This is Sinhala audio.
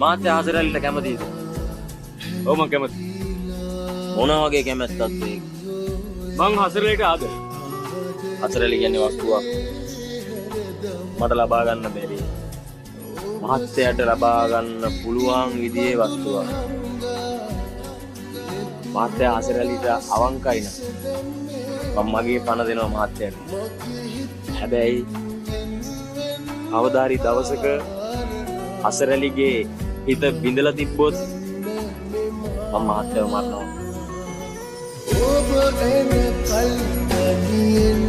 මාත්‍ය හසරැලිට කැමතිද? ඔව් මං කැමති. මොන වගේ කැමැත්තක්ද ඒක? මං හසරලට ආද. හසරැලි කියන්නේ වස්තුවක්. මට ලබා ගන්න බැරි. මහත්යට ලබා ගන්න පුළුවන් විදිහේ වස්තුවක්. මහත්ය හසරැලිට අවංකයි නම් මම මගේ පණ දෙනවා මහත්යට. හැබැයි අවදාරි දවසක හසරැලිගේ හිත බිඳලා තිබ්බොත් මම මහත්යව මරනවා. ඔබ ගැන කල්පනියෙන්